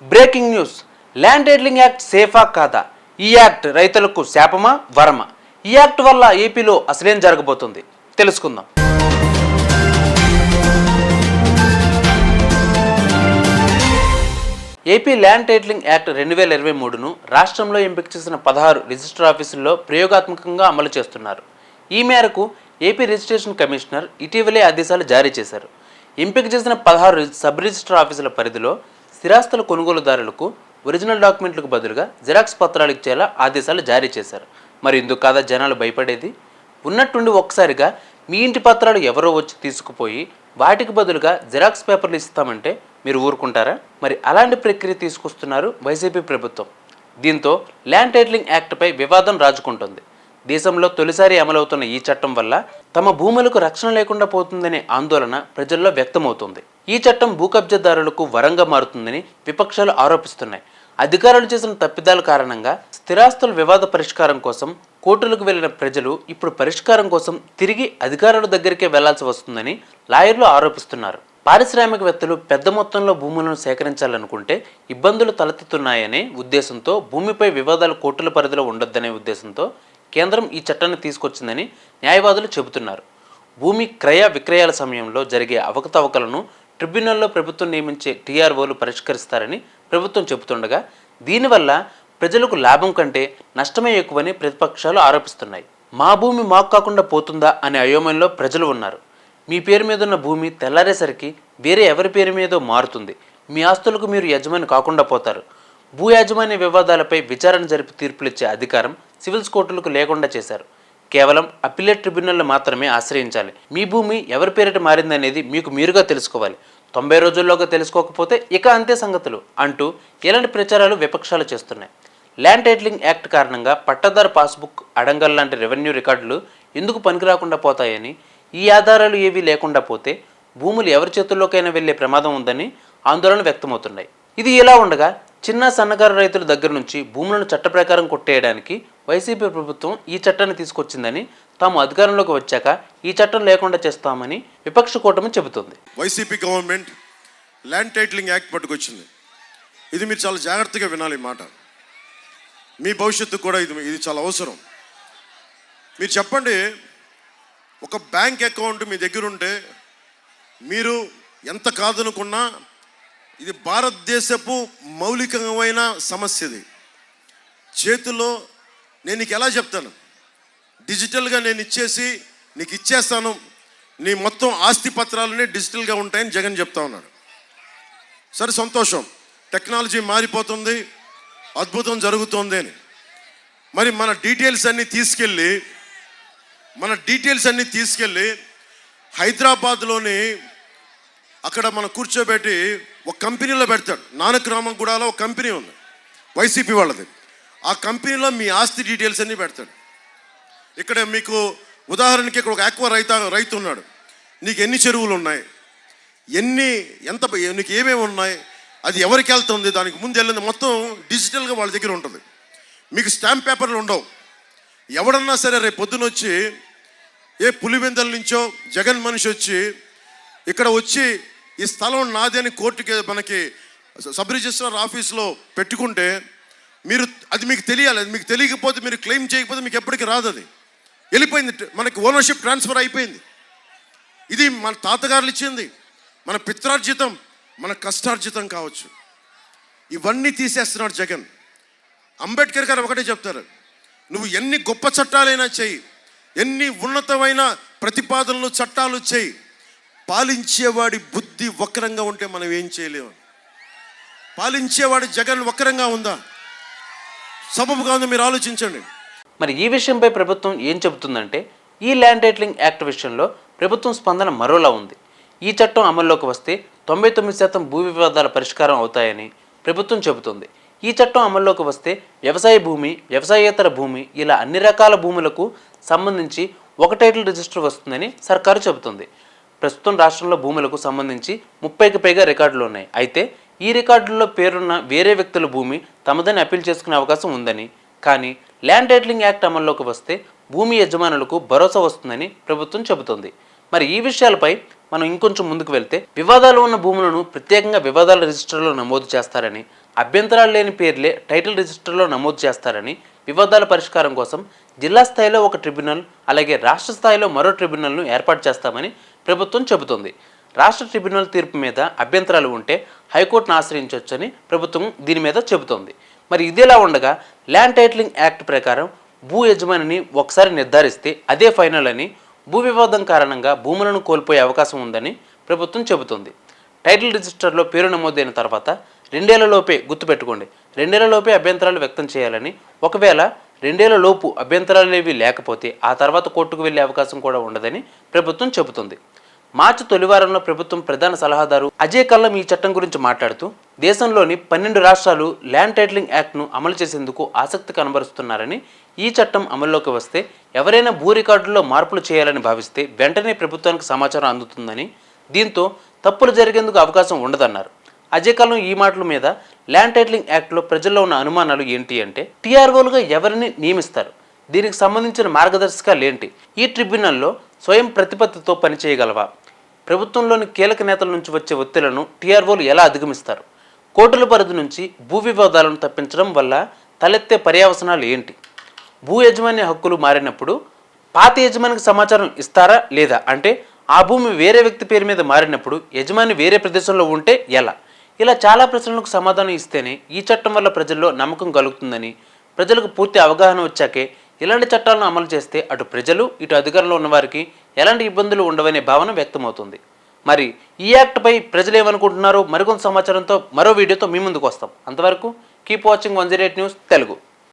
Breaking news. Land titling act సేఫా కాదా? ఈ యాక్ట్ రైతులకు శాపమా వరమా? ఈ యాక్ట్ వల్ల ఏపీలో అసలేం జరగబోతుంది తెలుసుకుందాం. ఏపీ ల్యాండ్ టైటిలింగ్ యాక్ట్ 2023ను రాష్ట్రంలో ఎంపిక చేసిన 16 రిజిస్టర్ ఆఫీసుల్లో ప్రయోగాత్మకంగా అమలు చేస్తున్నారు. ఈ మేరకు ఏపీ రిజిస్ట్రేషన్ కమిషనర్ ఇటీవలే ఆదేశాలు జారీ చేశారు. ఎంపిక చేసిన 16 సబ్ రిజిస్టర్ ఆఫీసుల పరిధిలో స్థిరాస్తుల కొనుగోలుదారులకు ఒరిజినల్ డాక్యుమెంట్లకు బదులుగా జిరాక్స్ పత్రాలు ఇచ్చేలా ఆదేశాలు జారీ చేశారు. మరి ఇందుకు కాదా జనాలు భయపడేది? ఉన్నట్టుండి ఒక్కసారిగా మీ ఇంటి పత్రాలు ఎవరో వచ్చి తీసుకుపోయి వాటికి బదులుగా జిరాక్స్ పేపర్లు ఇస్తామంటే మీరు ఊరుకుంటారా? మరి అలాంటి ప్రక్రియ తీసుకొస్తున్నారు వైసీపీ ప్రభుత్వం. దీంతో ల్యాండ్ టైటిలింగ్ యాక్ట్పై వివాదం రాజుకుంటుంది. దేశంలో తొలిసారి అమలవుతున్న ఈ చట్టం వల్ల తమ భూములకు రక్షణ లేకుండా పోతుందనే ఆందోళన ప్రజల్లో వ్యక్తమవుతుంది. ఈ చట్టం భూ కబ్జాదారులకు వరంగా మారుతుందని విపక్షాలు ఆరోపిస్తున్నాయి. అధికారులు చేసిన తప్పిదాల కారణంగా స్థిరాస్తుల వివాద పరిష్కారం కోసం కోర్టులకు వెళ్లిన ప్రజలు ఇప్పుడు పరిష్కారం కోసం తిరిగి అధికారుల దగ్గరికే వెళ్లాల్సి వస్తుందని లాయర్లు ఆరోపిస్తున్నారు. పారిశ్రామికవేత్తలు పెద్ద మొత్తంలో భూములను సేకరించాలనుకుంటే ఇబ్బందులు తలెత్తుతున్నాయనే ఉద్దేశంతో భూమిపై వివాదాలు కోర్టుల పరిధిలో ఉండొద్దనే ఉద్దేశంతో కేంద్రం ఈ చట్టాన్ని తీసుకొచ్చిందని న్యాయవాదులు చెబుతున్నారు. భూమి క్రయ విక్రయాల సమయంలో జరిగే అవకతవకలను ట్రిబ్యునల్లో ప్రభుత్వం నియమించే టీఆర్ఓలు పరిష్కరిస్తారని ప్రభుత్వం చెబుతుండగా దీనివల్ల ప్రజలకు లాభం కంటే నష్టమే ఎక్కువని ప్రతిపక్షాలు ఆరోపిస్తున్నాయి. మా భూమి మాకు కాకుండా పోతుందా అనే అయోమయంలో ప్రజలు ఉన్నారు. మీ పేరు మీద ఉన్న భూమి తెల్లారేసరికి వేరే ఎవరి పేరు మీదో మారుతుంది. మీ ఆస్తులకు మీరు యజమాని కాకుండా పోతారు. భూ యాజమాన్య వివాదాలపై విచారణ జరిపి తీర్పులిచ్చే అధికారం సివిల్స్ కోర్టులకు లేకుండా చేశారు. కేవలం అప్పీలేట్ ట్రిబ్యునల్ మాత్రమే ఆశ్రయించాలి. మీ భూమి ఎవరి పేరిట మారిందనేది మీకు మీరుగా తెలుసుకోవాలి. 90 రోజుల్లోగా తెలుసుకోకపోతే ఇక అంతే సంగతులు అంటూ ఇలాంటి ప్రచారాలు విపక్షాలు చేస్తున్నాయి. ల్యాండ్ టైటిలింగ్ యాక్ట్ కారణంగా పట్టాదారు పాస్బుక్, అడంగల్ లాంటి రెవెన్యూ రికార్డులు ఎందుకు పనికిరాకుండా పోతాయని, ఈ ఆధారాలు ఏవీ లేకుండా పోతే భూములు ఎవరి చేతుల్లోకైనా వెళ్లే ప్రమాదం ఉందని ఆందోళన వ్యక్తమవుతున్నాయి. ఇది ఇలా ఉండగా చిన్న సన్నకారు రైతుల దగ్గర నుంచి భూములను చట్ట ప్రకారం కొట్టేయడానికి వైసీపీ ప్రభుత్వం ఈ చట్టాన్ని తీసుకొచ్చిందని, తాము అధికారంలోకి వచ్చాక ఈ చట్టం లేకుండా చేస్తామని విపక్ష కూటమి చెబుతుంది. YCP government land titling act పట్టుకొచ్చింది. ఇది మీరు చాలా జాగ్రత్తగా వినాలి. మాట మీ భవిష్యత్తు కూడా ఇది చాలా అవసరం. మీరు చెప్పండి, ఒక బ్యాంక్ అకౌంట్ మీ దగ్గర ఉంటే మీరు ఎంత కాదనుకున్నా ఇది భారతదేశపు మౌలికమైన సమస్య. ఇది చేతుల్లో నేను నీకు ఎలా చెప్తాను, డిజిటల్గా నేను నీకు ఇచ్చేస్తాను, నీ మొత్తం ఆస్తి పత్రాలనే డిజిటల్గా ఉంటాయని జగన్ చెప్తా ఉన్నాడు. సరే, సంతోషం, టెక్నాలజీ మారిపోతుంది, అద్భుతం జరుగుతుంది అని. మరి మన డీటెయిల్స్ అన్నీ తీసుకెళ్ళి హైదరాబాద్లోని అక్కడ మనం కూర్చోబెట్టి ఒక కంపెనీలో పెడతాడు. నానక్రామంగూడలో ఒక కంపెనీ ఉంది, వైసీపీ వాళ్ళది. ఆ కంపెనీలో మీ ఆస్తి డీటెయిల్స్ అన్నీ పెడతాడు. ఇక్కడ మీకు ఉదాహరణకి ఇక్కడ ఒక ఆక్వా రైతు ఉన్నాడు. నీకు ఎన్ని చెరువులు ఉన్నాయి, నీకు ఏమేమి ఉన్నాయి, అది ఎవరికి వెళ్తుంది, దానికి ముందు వెళ్ళింది మొత్తం డిజిటల్గా వాళ్ళ దగ్గర ఉంటుంది. మీకు స్టాంప్ పేపర్లు ఉండవు. ఎవడన్నా సరే రేపు పొద్దున వచ్చి ఏ పులివెందల నుంచో జగన్ మనిషి వచ్చి ఇక్కడ వచ్చి ఈ స్థలం నాది అని కోర్టుకి మనకి సబ్ రిజిస్ట్రార్ ఆఫీస్లో పెట్టుకుంటే అది మీకు తెలియాలి. అది మీకు తెలియకపోతే, మీరు క్లెయిమ్ చేయకపోతే మీకు ఎప్పటికీ రాదు. అది వెళ్ళిపోయింది, మనకి ఓనర్షిప్ ట్రాన్స్ఫర్ అయిపోయింది. ఇది మన తాతగారులు ఇచ్చింది, మన పిత్రార్జితం, మన కష్టార్జితం కావచ్చు. ఇవన్నీ తీసేస్తున్నాడు జగన్. అంబేద్కర్ గారు ఒకటే చెప్తారు, నువ్వు ఎన్ని గొప్ప చట్టాలైనా చెయ్యి, ఎన్ని ఉన్నతమైన ప్రతిపాదనలు చట్టాలు చెయ్యి, పాలించేవాడి బుద్ధి వక్రంగా ఉంటే మనం ఏం చేయలేము. పాలించేవాడి జగన్ వక్రంగా ఉందా, సబబుగా ఉందా? మీరు ఆలోచించండి. మరి ఈ విషయంపై ప్రభుత్వం ఏం చెబుతుందంటే, ఈ ల్యాండ్ టైటిలింగ్ యాక్ట్ విషయంలో ప్రభుత్వం స్పందన మరోలా ఉంది. ఈ చట్టం అమల్లోకి వస్తే 99% భూ వివాదాల పరిష్కారం అవుతాయని ప్రభుత్వం చెబుతుంది. ఈ చట్టం అమల్లోకి వస్తే వ్యవసాయ భూమి, వ్యవసాయేతర భూమి ఇలా అన్ని రకాల భూములకు సంబంధించి ఒక టైటిల్ రిజిస్టర్ వస్తుందని సర్కారు చెబుతుంది. ప్రస్తుతం రాష్ట్రంలో భూములకు సంబంధించి 30కి పైగా రికార్డులు ఉన్నాయి. అయితే ఈ రికార్డుల్లో పేరున్న వేరే వ్యక్తుల భూమి తమదని అప్పీల్ చేసుకునే అవకాశం ఉందని, కానీ ల్యాండ్ టైటిలింగ్ యాక్ట్ అమల్లోకి వస్తే భూమి యజమానులకు భరోసా వస్తుందని ప్రభుత్వం చెబుతోంది. మరి ఈ విషయాలపై మనం ఇంకొంచెం ముందుకు వెళ్తే వివాదాలు ఉన్న భూములను ప్రత్యేకంగా వివాదాల రిజిస్టర్లో నమోదు చేస్తారని, అభ్యంతరాలు లేని పేర్లే టైటిల్ రిజిస్టర్లో నమోదు చేస్తారని, వివాదాల పరిష్కారం కోసం జిల్లా స్థాయిలో ఒక ట్రిబ్యునల్, అలాగే రాష్ట్ర స్థాయిలో మరో ట్రిబ్యునల్ను ఏర్పాటు చేస్తామని ప్రభుత్వం చెబుతోంది. రాష్ట్ర ట్రిబ్యునల్ తీర్పు మీద అభ్యంతరాలు ఉంటే హైకోర్టును ఆశ్రయించవచ్చని ప్రభుత్వం దీని మీద చెబుతోంది. మరి ఇదిలా ఉండగా ల్యాండ్ టైటిలింగ్ యాక్ట్ ప్రకారం భూ యజమానిని ఒకసారి నిర్ధారిస్తే అదే ఫైనల్ అని, భూ వివాదం కారణంగా భూములను కోల్పోయే అవకాశం ఉందని ప్రభుత్వం చెబుతుంది. టైటిల్ రిజిస్టర్లో పేరు నమోదైన తర్వాత 2 ఏళ్లలోపే, గుర్తుపెట్టుకోండి, 2 ఏళ్లలోపే అభ్యంతరాలు వ్యక్తం చేయాలని, ఒకవేళ 2 ఏళ్లలోపు అభ్యంతరాలేవి లేకపోతే ఆ తర్వాత కోర్టుకు వెళ్లే అవకాశం కూడా ఉండదని ప్రభుత్వం చెబుతుంది. మార్చి తొలివారంలో ప్రభుత్వం ప్రధాన సలహాదారు అజయ్ కల్లం ఈ చట్టం గురించి మాట్లాడుతూ, దేశంలోని 12 రాష్ట్రాలు ల్యాండ్ టైటిలింగ్ యాక్ట్ను అమలు చేసేందుకు ఆసక్తి కనబరుస్తున్నారని, ఈ చట్టం అమల్లోకి వస్తే ఎవరైనా భూ రికార్డుల్లో మార్పులు చేయాలని భావిస్తే వెంటనే ప్రభుత్వానికి సమాచారం అందుతుందని, దీంతో తప్పులు జరిగేందుకు అవకాశం ఉండదన్నారు. అజయ్ కల్లం ఈ మాటల మీద ల్యాండ్ టైటిలింగ్ యాక్ట్లో ప్రజల్లో ఉన్న అనుమానాలు ఏంటి అంటే, టీఆర్ఓలుగా ఎవరిని నియమిస్తారు, దీనికి సంబంధించిన మార్గదర్శకాలు ఏంటి, ఈ ట్రిబ్యునల్లో స్వయం ప్రతిపత్తితో పనిచేయగలవా, ప్రభుత్వంలోని కీలక నేతల నుంచి వచ్చే ఒత్తిళ్లను టీఆర్ఓలు ఎలా అధిగమిస్తారు, కోర్టుల పరిధి నుంచి భూ వివాదాలను తప్పించడం వల్ల తలెత్తే పర్యవసనాలు ఏంటి, భూ యజమాని హక్కులు మారినప్పుడు పాత యజమానికి సమాచారం ఇస్తారా లేదా, అంటే ఆ భూమి వేరే వ్యక్తి పేరు మీద మారినప్పుడు యజమాని వేరే ప్రదేశంలో ఉంటే ఎలా, ఇలా చాలా ప్రశ్నలకు సమాధానం ఇస్తేనే ఈ చట్టం వల్ల ప్రజల్లో నమ్మకం కలుగుతుందని, ప్రజలకు పూర్తి అవగాహన వచ్చాకే ఇలాంటి చట్టాలను అమలు చేస్తే అటు ప్రజలు, ఇటు అధికారంలో ఉన్నవారికి ఎలాంటి ఇబ్బందులు ఉండవనే భావన వ్యక్తమవుతుంది. మరి ఈ యాక్ట్పై ప్రజలు ఏమనుకుంటున్నారో మరికొంత సమాచారంతో మరో వీడియోతో మీ ముందుకు వస్తాం. అంతవరకు కీప్ వాచింగ్ 108 న్యూస్ తెలుగు.